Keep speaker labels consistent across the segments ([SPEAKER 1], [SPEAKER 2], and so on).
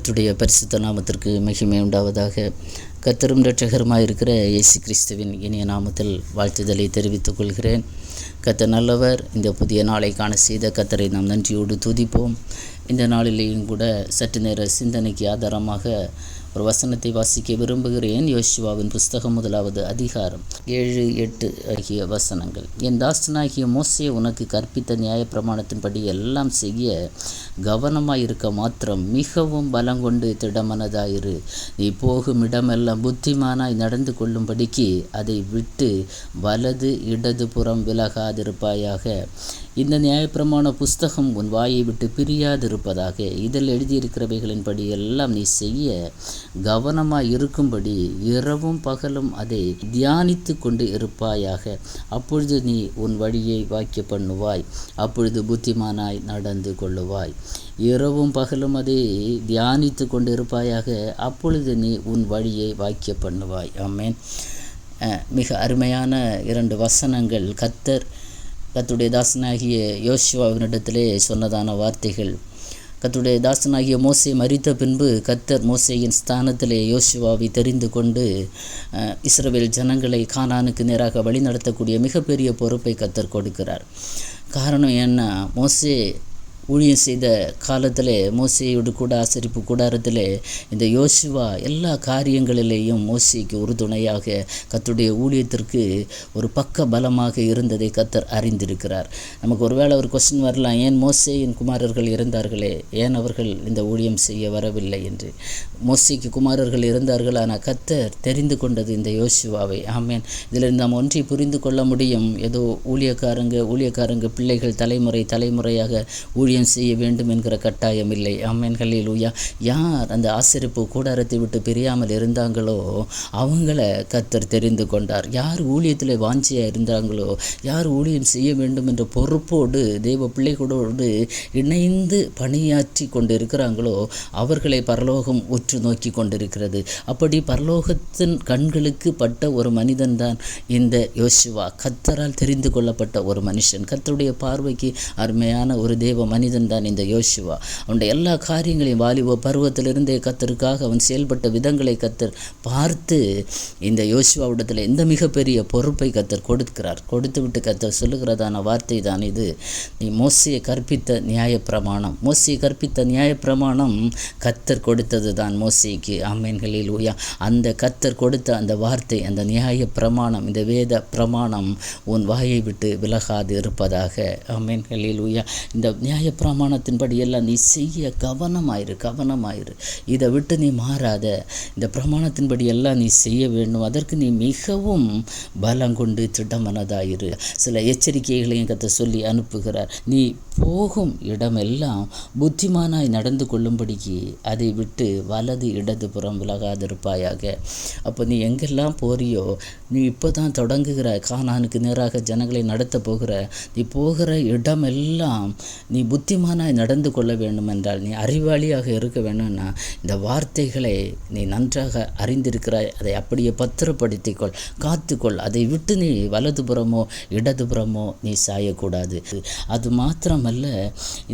[SPEAKER 1] கர்த்தருடைய பரிசுத்த நாமத்திற்கு மகிமை உண்டாவதாக. கர்த்தரும் இரட்சகருமாய் இருக்கிற இயேசு கிறிஸ்துவின் இனிய நாமத்தில் வாழ்த்துதலை தெரிவித்துக் கொள்கிறேன். கர்த்தர் நல்லவர். இந்த புதிய நாளை காண செய்த கர்த்தரை நாம் நன்றியோடு துதிப்போம். இந்த நாளிலேயும் கூட சற்று நேர சிந்தனைக்கு ஆதாரமாக ஒரு வசனத்தை வாசிக்க விரும்புகிறேன். யோசுவாவின் புஸ்தகம் 1வது அதிகாரம் 7, 8 ஆகிய வசனங்கள். என் தாசனாகிய மோசே உனக்கு கற்பித்த நியாயப்பிரமாணத்தின்படி எல்லாம் செய்ய கவனமாயிருக்க மாத்திரம் மிகவும் பலங்கொண்டு திடமனதாயிரு. நீ போகும் இடமெல்லாம் புத்திமானாய் நடந்து கொள்ளும்படிக்கு அதை விட்டு வலது இடது புறம் விலகாதிருப்பாயாக. இந்த நியாயப்பிரமாண புஸ்தகம் உன் வாயை விட்டு பிரியாதிருப்பதாக. இதில் எழுதியிருக்கிறவைகளின்படி எல்லாம் நீ செய்ய கவனமாய் இருக்கும்படி இரவும் பகலும் அதை தியானித்து கொண்டு இருப்பாயாக. அப்பொழுது நீ உன் வழியை வாக்கிய பண்ணுவாய், அப்பொழுது புத்திமானாய் நடந்து கொள்ளுவாய். இரவும் பகலும் அதை தியானித்து கொண்டு இருப்பாயாக, அப்பொழுது நீ உன் வழியை வாக்கிய பண்ணுவாய். ஆமென். மிக அருமையான 2 வசனங்கள். கர்த்தருடைய தாசனாகிய யோசுவாவினிடத்திலே சொன்னதான வார்த்தைகள். கர்த்தருடைய தாசனாகிய மோசே மரித்த பின்பு கர்த்தர் மோசேயின் ஸ்தானத்திலே யோசுவாவை தெரிந்து கொண்டு இஸ்ரவேல் ஜனங்களை கானானுக்கு நேராக வழி நடத்தக்கூடிய மிகப்பெரிய பொறுப்பை கர்த்தர் கொடுக்கிறார். காரணம் என்ன? மோசே ஊழியம் செய்த காலத்தில் மோசேயோடு கூட ஆசரிப்பு கூடாரத்தில் இந்த யோசுவா எல்லா காரியங்களிலேயும் மோசேக்கு உறுதுணையாக கர்த்தருடைய ஊழியத்திற்கு ஒரு பக்க பலமாக இருந்ததை கர்த்தர் அறிந்திருக்கிறார். நமக்கு ஒருவேளை ஒரு கொஸ்டின் வரலாம், ஏன் மோசேயின் குமாரர்கள் இருந்தார்களே, ஏன் அவர்கள் இந்த ஊழியம் செய்ய வரவில்லை என்று. மோசேக்கு குமாரர்கள் இருந்தார்கள், ஆனால் கர்த்தர் தெரிந்து கொண்டது இந்த யோசுவாவை. ஆமென். இதில் நாம் ஒன்றை புரிந்து கொள்ள முடியும். ஏதோ ஊழியக்காரங்க பிள்ளைகள் தலைமுறையாக ஊழியம் செய்ய வேண்டும் என்கிற கட்டாயம் இல்லை. ஆமென். ஹல்லேலூயா. யார் அந்த ஆசரிப்பு கூடாரத்தை விட்டு பிரியாமல் இருந்தாங்களோ அவங்கள கர்த்தர் தெரிந்து கொண்டார். யார் ஊழியத்தில் வாஞ்சியாக இருந்தாங்களோ, யார் ஊழியம் செய்ய வேண்டும் என்ற பொறுப்போடு தேவ பிள்ளைகளோடு இணைந்து பணியாற்றி கொண்டு இருக்கிறாங்களோ அவர்களை பரலோகம் உற்று நோக்கி கொண்டிருக்கிறது. அப்படி பரலோகத்தின் கண்களுக்கு பட்ட ஒரு மனிதன் தான் இந்த யோசுவா. கர்த்தரால் தெரிந்து கொள்ளப்பட்ட ஒரு மனுஷன். கர்த்தருடைய பார்வைக்கு அருமையான ஒரு தேவ மனிதன் தான் இந்த யோசுவா. அவனுடைய எல்லா காரியங்களையும் வாலிப பருவத்திலிருந்தே கர்த்தருக்காக அவன் செயல்பட்ட விதங்களை கர்த்தர் பார்த்து இந்த யோசுவாவிடத்தில் இந்த மிகப்பெரிய பொறுப்பை கர்த்தர் கொடுக்கிறார். கொடுத்து விட்டு கர்த்தர் சொல்லுகிறதான வார்த்தை தான் இது. நீ மோசேயை கற்பித்த நியாயப்பிரமாணம். மோசேயை கற்பித்த நியாயப்பிரமாணம் கர்த்தர் கொடுத்தது தான் மோசேக்கு. ஆமென். ஹல்லேலூயா. அந்த கர்த்தர் கொடுத்த அந்த வார்த்தை, அந்த நியாயப்பிரமாணம், இந்த வேத பிரமாணம் உன் வாயை விட்டு விலகாது இருப்பதாக. ஆமென். ஹல்லேலூயா. இந்த நியாயப்பிரமாணத்தின்படி எல்லாம் நீ செய்ய கவனமாயிரு. இதை விட்டு நீ மாறாத. இந்த பிரமாணத்தின்படி எல்லாம் நீ செய்ய வேண்டும். அதற்கு நீ மிகவும் பலங்கொண்டு திடமனதாயிரு. சில எச்சரிக்கைகளையும் கர்த்தர் சொல்லி அனுப்புகிறார். நீ போகும் இடமெல்லாம் புத்திமானாய் நடந்து கொள்ளும்படிக்கு அதை விட்டு வலது இடது புறம் விலகாதிருப்பாயாக. அப்போ நீ எங்கெல்லாம் போறியோ, நீ இப்போ தான் தொடங்குகிற கானானுக்கு நேராக ஜனங்களை நடத்த போகிற, நீ போகிற இடமெல்லாம் நீ புத்திமானாய் நடந்து கொள்ள வேண்டும் என்றால், நீ அறிவாளியாக இருக்க வேணும்னா இந்த வார்த்தைகளை நீ நன்றாக அறிந்திருக்கிறாய். அதை அப்படியே பத்திரப்படுத்திக்கொள், காத்துக்கொள். அதை விட்டு நீ வலதுபுறமோ இடதுபுறமோ நீ சாயக்கூடாது. அது மாத்திரமல்ல,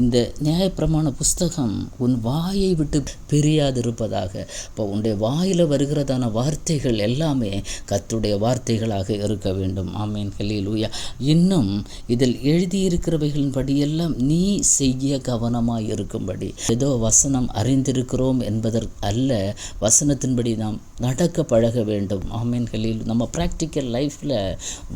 [SPEAKER 1] இந்த நியாயப்பிரமாண புஸ்தகம் உன் வாயை விட்டு பிரியாதிருப்பதாக. இப்போ உன்னுடைய வாயில் வருகிறதான வார்த்தைகள் எல்லாமே கர்த்தருடைய வார்த்தைகளாக இருக்க வேண்டும். ஆமென். ஹல்லேலூயா. இன்னும் இதில் எழுதியிருக்கிறவைகளின் படியெல்லாம் நீ செய்ய கவனமாய் இருக்கும்படி. ஏதோ வசனம் அறிந்திருக்கிறோம் என்பதற்கு அல்ல, வசனத்தின்படி நாம் நடக்க பழக வேண்டும். ஆமென். ஹல்லேலூயா. நம்ம ப்ராக்டிக்கல் லைஃப்பில்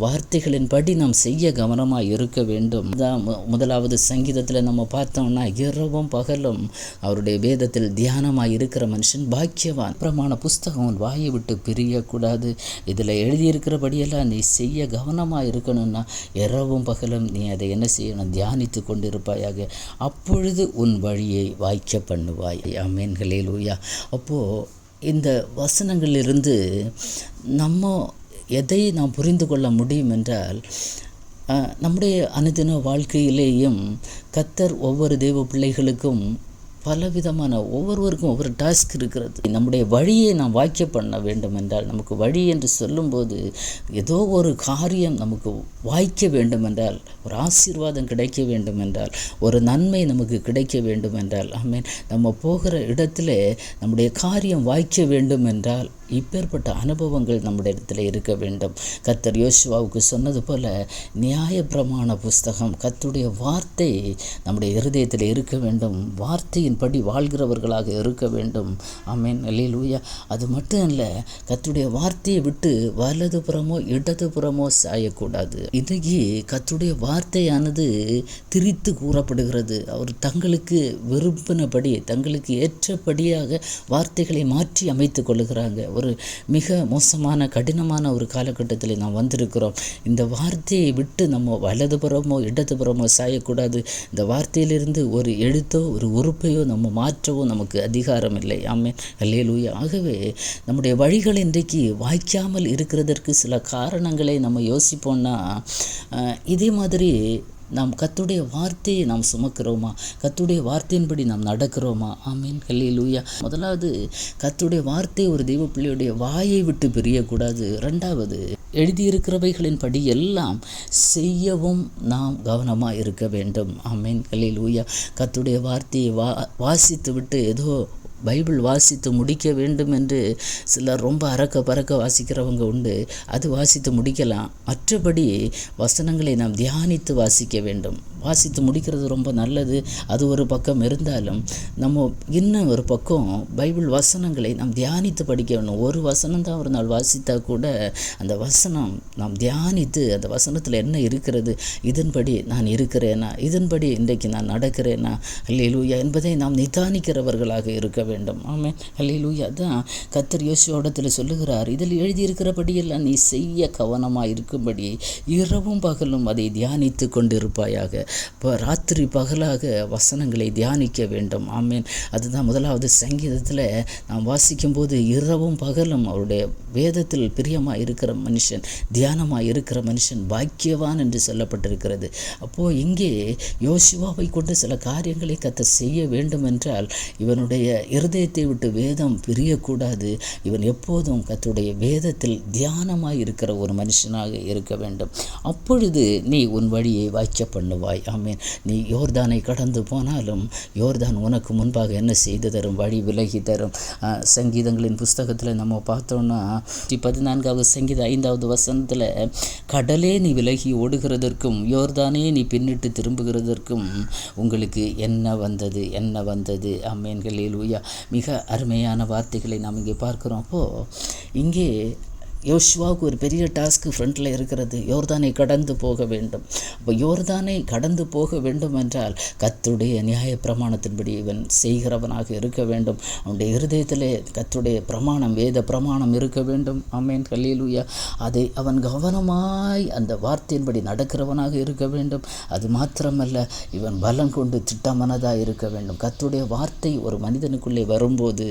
[SPEAKER 1] வார்த்தைகளின்படி நாம் செய்ய கவனமாக இருக்க வேண்டும். அதான் 1வது சங்கீதத்தில் நம்ம பார்த்தோம்னா, இரவும் பகலும் அவருடைய வேதத்தில் தியானமாக இருக்கிற மனுஷன் பாக்கியவான். பிரமாண புஸ்தகம் உன் வாயை விட்டு பிரியக்கூடாது. இதில் எழுதியிருக்கிறபடியெல்லாம் நீ செய்ய கவனமாக இருக்கணும்னா இரவும் பகலும் நீ அதை என்ன செய்யணும்? தியானித்து கொண்டிருப்பாயாக. அப்பொழுது உன் வழியை வாய்க்க பண்ணுவாய். ஆமென். ஹல்லேலூயா. அப்போது இந்த வசனங்களிலிருந்து நம்ம எதை நாம் புரிந்து கொள்ள முடியும் என்றால், நம்முடைய அனுதின வாழ்க்கையிலேயும் கர்த்தர் ஒவ்வொரு தேவ பிள்ளைகளுக்கும் பலவிதமான ஒவ்வொருவருக்கும் ஒவ்வொரு டாஸ்க் இருக்கிறது. நம்முடைய வழியை நாம் வாய்க்க பண்ண வேண்டும் என்றால், நமக்கு வழி என்று சொல்லும்போது ஏதோ ஒரு காரியம் நமக்கு வாய்க்க வேண்டும் என்றால், ஒரு ஆசீர்வாதம் கிடைக்க வேண்டும் என்றால், ஒரு நன்மை நமக்கு கிடைக்க வேண்டும் என்றால், ஆமென், நம்ம போகிற இடத்துல நம்முடைய காரியம் வாய்க்க வேண்டும் என்றால் இப்பேற்பட்ட அனுபவங்கள் நம்முடைய இடத்துல இருக்க வேண்டும். கர்த்தர் யோசுவாவுக்கு சொன்னது போல நியாயப்பிரமாண புஸ்தகம், கர்த்தருடைய வார்த்தை நம்முடைய இருதயத்தில் இருக்க வேண்டும். வார்த்தையின்படி வாழ்கிறவர்களாக இருக்க வேண்டும். ஆமென், அல்லேலூயா. அது மட்டும் இல்லை, கர்த்தருடைய வார்த்தையை விட்டு வலதுபுறமோ இடதுபுறமோ சாயக்கூடாது. இன்றைக்கி கர்த்தருடைய வார்த்தையானது திரித்து கூறப்படுகிறது. அவர் தங்களுக்கு விரும்பினபடி, தங்களுக்கு ஏற்றபடியாக வார்த்தைகளை மாற்றி அமைத்து கொள்ளுகிறாங்க. ஒரு மிக மோசமான கடினமான ஒரு காலகட்டத்தில் நாம் வந்திருக்கிறோம். இந்த வார்த்தையை விட்டு நம்ம வலதுபுறமோ இடதுபுறமோ சாயக்கூடாது. இந்த வார்த்தையிலிருந்து ஒரு எழுத்தோ ஒரு உறுப்பையோ நம்ம மாற்றவோ நமக்கு அதிகாரம் இல்லை. ஆமென், அல்லேலூயா. ஆகவே நம்முடைய வழிகள் இன்றைக்கு வாய்க்காமல் இருக்கிறதற்கு சில காரணங்களை நம்ம யோசிப்போம்னா, இதே மாதிரி நாம் கர்த்தருடைய வார்த்தையை நாம் சுமக்கிறோமா? கர்த்தருடைய வார்த்தையின்படி நாம் நடக்கிறோமா? ஆமென், அல்லேலூயா. முதலாவது, கர்த்தருடைய வார்த்தை ஒரு தெய்வ பிள்ளையுடைய வாயை விட்டு பிரியக்கூடாது. ரெண்டாவது, எழுதியிருக்கிறவைகளின் படி எல்லாம் செய்யவும் நாம் கவனமாக இருக்க வேண்டும். ஆமென், அல்லேலூயா. கர்த்தருடைய வார்த்தையை வாசித்து விட்டு ஏதோ பைபிள் வாசித்து முடிக்க வேண்டும் என்று சிலர் ரொம்ப அறக்க பறக்க வாசிக்கிறவங்க உண்டு. அது வாசித்து முடிக்கலாம். மற்றபடி வசனங்களை நாம் தியானித்து வாசிக்க வேண்டும். வாசித்து முடிக்கிறது ரொம்ப நல்லது. அது ஒரு பக்கம் இருந்தாலும் நம்ம இன்னும் ஒரு பக்கம் பைபிள் வசனங்களை நாம் தியானித்து படிக்க வேண்டும். ஒரு வசனம் தான் ஒரு நாள் வாசித்தா கூட அந்த வசனம் நாம் தியானித்து, அந்த வசனத்தில் என்ன இருக்கிறது, இதன்படி நான் இருக்கிறேனா, இதன்படி இன்றைக்கு நான் நடக்கிறேனா, அல்லேலூயா என்பதை நாம் நிதானிக்கிறவர்களாக இருக்க வேண்டும். ஆமென், அல்லேலூயா. தான் கர்த்தர் யோசுவாவிடத்தில் சொல்லுகிறார், இதில் எழுதியிருக்கிறபடியெல்லாம் நீ செய்ய கவனமாக இருக்கும்படி இரவும் பகலும் அதை தியானித்து கொண்டிருப்பாயாக. இப்போ ராத்திரி பகலாக வசனங்களை தியானிக்க வேண்டும். ஆமென். அதுதான் முதலாவது சங்கீதத்தில் நாம் வாசிக்கும்போது இரவும் பகலும் அவருடைய வேதத்தில் பிரியமாக இருக்கிற மனுஷன், தியானமாக இருக்கிற மனுஷன் பாக்கியவான் என்று சொல்லப்பட்டிருக்கிறது. அப்போது இங்கே யோசுவாவை கொண்டு சில காரியங்களை கர்த்தர் செய்ய வேண்டும் என்றால், இவனுடைய இருதயத்தை விட்டு வேதம் பிரியக்கூடாது. இவன் எப்போதும் கர்த்தருடைய வேதத்தில் தியானமாக இருக்கிற ஒரு மனுஷனாக இருக்க வேண்டும். அப்பொழுது நீ உன் வழியை வாய்க்க பண்ணுவாய். ஆமென். நீ யோர்தானை கடந்து போனாலும் யோர்தான் உனக்கு முன்பாக என்ன செய்து தரும்? வழி விலகி தரும். சங்கீதங்களின் புஸ்தகத்தில் நம்ம பார்த்தோம்னா 14வது சங்கீதம் 5வது வசனத்தில், கடலே நீ விலகி ஓடுகிறதற்கும் யோர்தானே நீ பின்னிட்டு திரும்புகிறதற்கும் உங்களுக்கு என்ன வந்தது, என்ன வந்தது? ஆமென், அல்லேலூயா. மிக அருமையான வார்த்தைகளை நாம் இங்கே பார்க்குறோம். அப்போது இங்கே யோசுவாவுக்கு ஒரு பெரிய டாஸ்க்கு ஃப்ரண்டில் இருக்கிறது. யோர்தானை கடந்து போக வேண்டும். அப்போ யோர்தானை கடந்து போக வேண்டும் என்றால் கர்த்தருடைய நியாய பிரமாணத்தின்படி இவன் செய்கிறவனாக இருக்க வேண்டும். அவனுடைய இருதயத்திலே கர்த்தருடைய பிரமாணம், வேத பிரமாணம் இருக்க வேண்டும். ஆமென், அல்லேலூயா. அதை அவன் கவனமாய் அந்த வார்த்தையின்படி நடக்கிறவனாக இருக்க வேண்டும். அது மாத்திரமல்ல, இவன் பலம் கொண்டு திட்டமனதாக இருக்க வேண்டும். கர்த்தருடைய வார்த்தை ஒரு மனிதனுக்குள்ளே வரும்போது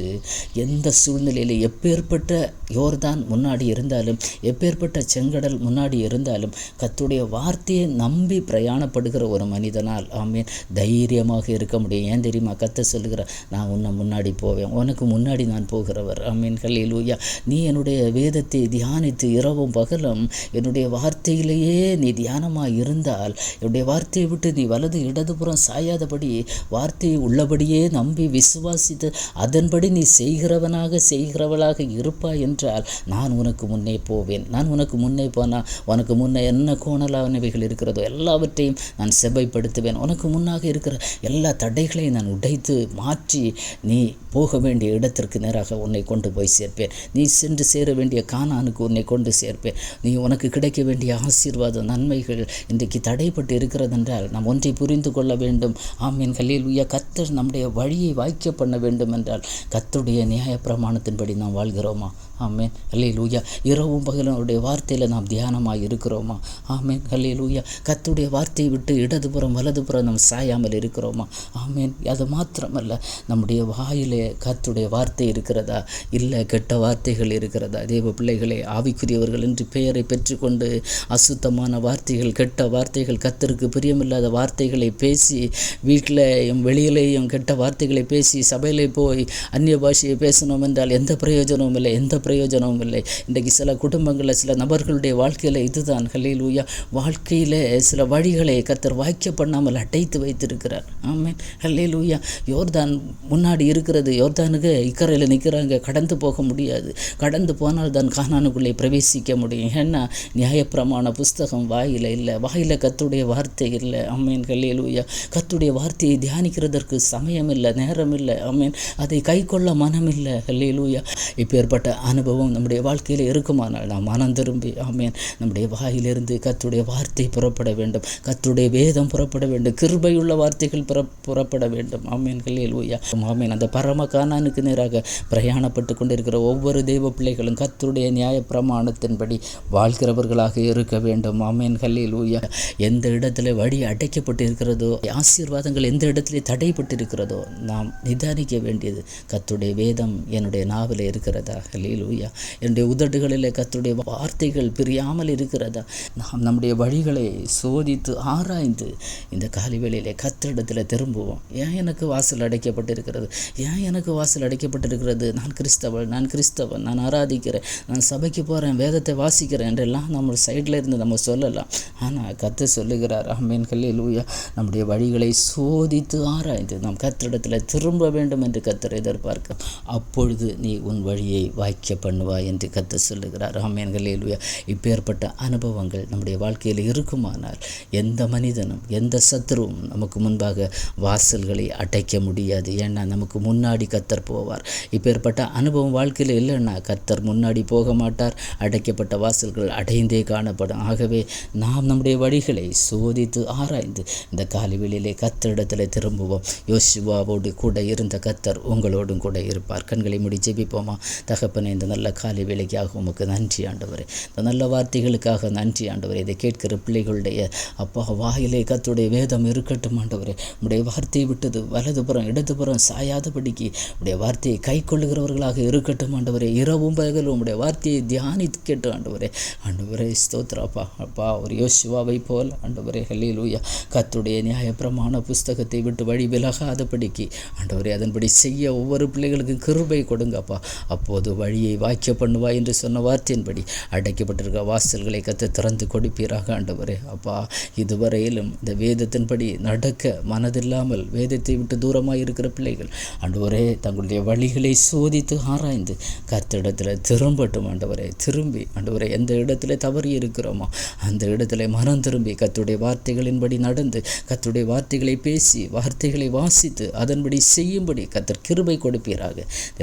[SPEAKER 1] எந்த சூழ்நிலையில் எப்பேற்பட்ட யோர்தான் முன்னாடி இருந்தாலும், எப்பேற்பட்ட செங்கடல் முன்னாடி இருந்தாலும், கர்த்தருடைய வார்த்தையை நம்பி பிரயாணப்படுகிற ஒரு மனிதனால் ஆமென் தைரியமாக இருக்க முடியும். ஏன் தெரியுமா? கர்த்தர் சொல்லுகிறார், நான் உன்னை முன்னாடி போவேன், உனக்கு முன்னாடி நான் போகிறவர். ஆமென், அல்லேலூயா. நீ என்னுடைய வேதத்தை தியானித்து இரவும் பகலும் என்னுடைய வார்த்தையிலேயே நீ தியானமாக இருந்தால், என்னுடைய வார்த்தையை விட்டு நீ வலது இடதுபுறம் சாயாதபடி வார்த்தையை உள்ளபடியே நம்பி விசுவாசித்து அதன்படி நீ செய்கிறவளாக இருப்பாய் என்றால், நான் உனக்கு முன்னே போவேன். நான் உனக்கு முன்னே போனால் உனக்கு முன்னே என்ன கோணலானவைகள் இருக்கிறதோ எல்லாவற்றையும் நான் செவ்வைப்படுத்துவேன். உனக்கு முன்னாக இருக்கிற எல்லா தடைகளையும் நான் உடைத்து மாற்றி நீ போக வேண்டிய இடத்திற்கு நேராக உன்னை கொண்டு போய் சேர்ப்பேன். நீ சென்று சேர வேண்டிய கானானுக்கு உன்னை கொண்டு சேர்ப்பேன். நீ உனக்கு கிடைக்க வேண்டிய ஆசீர்வாத நன்மைகள் இன்றைக்கு தடைப்பட்டு இருக்கிறதென்றால் நாம் ஒன்றை புரிந்து கொள்ள வேண்டும். ஆமென், அல்லேலூயா. கர்த்தர் நம்முடைய வழியை வாய்க்க பண்ண வேண்டும் என்றால் கர்த்தருடைய நியாய பிரமாணத்தின்படி நாம் வாழ்கிறோமா? ஆமென், அல்லேலூயா. இரவும் பகலும் அவருடைய வார்த்தையில் நாம் தியானமாக இருக்கிறோமா? ஆமேன். ஹல்லேலூயா. கர்த்தருடைய வார்த்தையை விட்டு இடதுபுறம் வலதுபுறம் நாம் சாயாமல் இருக்கிறோமா? ஆமேன். அது மாத்திரமல்ல, நம்முடைய வாயிலே கர்த்தருடைய வார்த்தை இருக்கிறதா, இல்லை கெட்ட வார்த்தைகள் இருக்கிறதா? தேவ பிள்ளைகளே, ஆவிக்குரியவர்கள் என்று பெயரை பெற்றுக்கொண்டு அசுத்தமான வார்த்தைகள், கெட்ட வார்த்தைகள், கர்த்தருக்கு பிரியமில்லாத வார்த்தைகளை பேசி, வீட்டிலையும் வெளியிலேயும் கெட்ட வார்த்தைகளை பேசி, சபையிலே போய் அந்நிய பாஷையை பேசணும் என்றால் எந்த பிரயோஜனமும் இல்லை, எந்த பிரயோஜனமும் இல்லை. இன்றைக்கு சில குடும்பங்களில், சில நபர்களுடைய வாழ்க்கையில் இதுதான். ஹல்லேலூயா. வாழ்க்கையில் சில வழிகளை கர்த்தர் வாய்க்க பண்ணாமல் அடைத்து வைத்திருக்கிறார். ஆமென். ஹல்லேலூயா. யோர்தான் முன்னாடி இருக்கிறது, யோர்தானுக்கு இக்கரையில் நிற்கிறாங்க, கடந்து போக முடியாது. கடந்து போனால் தான் கானானுக்குள்ளே பிரவேசிக்க முடியும். ஏன்னா நியாயப்பிரமாண புஸ்தகம் வாயில் இல்லை, வாயில் கர்த்தருடைய வார்த்தை இல்லை. ஆமென். ஹல்லேலூயா. கர்த்தருடைய வார்த்தையை தியானிக்கிறதற்கு சமயம் இல்லை, நேரம் இல்லை. ஆமென். அதை கை கொள்ள மனம் இல்லை. ஹல்லேலூயா. இப்பேற்பட்ட அனுபவம் நம்முடைய வாழ்க்கையில் இருக்குமானால் நாம் மனம் திரும்பி, ஆமென், நம்முடைய வாயிலிருந்து கர்த்தருடைய வார்த்தை புறப்பட வேண்டும், கர்த்தருடைய வேதம் புறப்பட வேண்டும், கிருபையுள்ள வார்த்தைகள் புறப்பட வேண்டும். ஆமென். ஹல்லேலூயா. ஆமென். அந்த பரம கானானுக்கு நேராக பிரயாணப்பட்டு கொண்டிருக்கிற ஒவ்வொரு தெய்வ பிள்ளைகளும் கர்த்தருடைய நியாய பிரமாணத்தின்படி வாழ்கிறவர்களாக இருக்க வேண்டும். ஆமென். ஹல்லேலூயா. எந்த இடத்துல வழி அடைக்கப்பட்டு இருக்கிறதோ, ஆசீர்வாதங்கள் எந்த இடத்துல தடைப்பட்டு இருக்கிறதோ, நாம் நிதானிக்க வேண்டியது, கர்த்தருடைய வேதம் என்னுடைய நாவில் இருக்கிறதா? ஹல்லேலூயா. என்னுடைய உதடுகளில் கர்த்தருடைய வார்த்தைகள் பிரியாமல் இருக்கிறதா? நாம் நம்முடைய வழிகளை சோதித்து ஆராய்ந்து இந்த காலை வேளையிலே கர்த்தரிடத்தில் திரும்புவோம். ஏன் எனக்கு வாசல் அடைக்கப்பட்டிருக்கிறது? ஏன் எனக்கு வாசல் அடைக்கப்பட்டிருக்கிறது? நான் கிறிஸ்தவன், நான் ஆராதிக்கிறேன், நான் சபைக்கு போகிறேன், வேதத்தை வாசிக்கிறேன் என்றெல்லாம் நம்ம சைடில் இருந்து நம்ம சொல்லலாம். ஆனால் கர்த்தர் சொல்லுகிறார், ஆமென். ஹல்லேலூயா, நம்முடைய வழிகளை சோதித்து ஆராய்ந்து நாம் கர்த்தரிடத்தில் திரும்ப வேண்டும் என்று கர்த்தர் எதிர்பார்க்க, அப்பொழுது நீ உன் வழியை வாய்க்க பண்ணுவாய் என்று கர்த்தர் சொல்லுகிறார். ஆமென். ஹல்லேலூயா. இப்பேற்பட்ட அனுபவங்கள் நம்முடைய வாழ்க்கையில் இருக்குமானால் எந்த மனிதனும் எந்த சத்துருவும் நமக்கு முன்பாக வாசல்களை அடைக்க முடியாது. ஏன்னா நமக்கு முன்னாடி கர்த்தர் போவார். இப்பேற்பட்ட அனுபவம் வாழ்க்கையில் இல்லைன்னா கர்த்தர் முன்னாடி போக மாட்டார், அடைக்கப்பட்ட வாசல்கள் அடைந்தே காணப்படும். ஆகவே நாம் நம்முடைய வழிகளை சோதித்து ஆராய்ந்து இந்த காலைவெளியிலே கர்த்தரிடத்தில் திரும்புவோம். யோசுவாவோடு கூட இருந்த கர்த்தர் உங்களோடும் கூட இருப்பார். கண்களை மூடி ஜெபிப்போமா? தகப்பனே, இந்த நல்ல காலை வேளைக்காக உமக்கு நன்றி ஆண்டவரே, இந்த நல்ல வார்த்தைகளுக்காக நன்றி ஆண்டவரே. இதை கேட்கிற பிள்ளைகளுடைய அப்பா வாயிலே கர்த்தருடைய வேதம் இருக்கட்டும் ஆண்டவரே. உடைய வார்த்தையை விட்டது வலதுபுறம் இடதுபுறம் சாயாதபடிக்கு உடைய வார்த்தையை கை கொள்ளுகிறவர்களாக இருக்கட்டும் ஆண்டவரே. இரவும் பகலும் உடைய வார்த்தையை தியானிக்கட்டும் ஆண்டவரே. ஆண்டவரே ஸ்தோத்திரப்பா. அப்பா, ஒரு யோசுவாவை போல் ஆண்டவரே ஹல்லேலூயா, கர்த்தருடைய நியாய பிரமாண புஸ்தகத்தை விட்டு வழி விலகாதபடிக்கு ஆண்டவரே அதன்படி செய்ய ஒவ்வொரு பிள்ளைகளுக்கும் கிருபை கொடுங்கப்பா. அப்போது வழியை வாய்க்க பண்ணுவா என்று சொன்ன வார்த்தையின்படி அடைக்கப்பட்டிருக்க வாசல்களை கர்த்தர் திறந்து கொடுப்பீராக ஆண்டவரே. அப்பா, இதுவரையிலும் இந்த வேதத்தின்படி நடக்க மனதில்லாமல் வேதத்தை விட்டு தூரமாக இருக்கிற பிள்ளைகள் ஆண்டவரே தங்களுடைய வழிகளை சோதித்து ஆராய்ந்து கர்த்தரிடத்தில் திரும்பட்டும் ஆண்டவரே. திரும்பி ஆண்டவரே எந்த இடத்துல தவறி இருக்கிறோமோ அந்த இடத்துல மனம் திரும்பி கர்த்தருடைய வார்த்தைகளின்படி நடந்து, கர்த்தருடைய வார்த்தைகளை பேசி, வார்த்தைகளை வாசித்து அதன்படி செய்யும்படி கர்த்தர் கிருபை கொடுப்பீராக.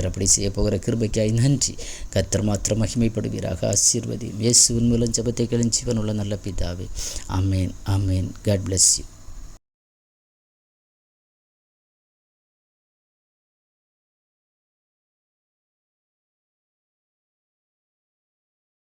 [SPEAKER 1] அப்படி செய்ய போகிற கிருபைக்காய் நன்றி. கர்த்தர் மாத்திரம் மகிமைப்படுவீராக. ஆசீர்வதி. இயேசுவின் மூலம் ஜெபத்தை கேளும் ஜீவனுள்ள நல்ல பிதாவே. ஆமென். ஆமென். God bless you.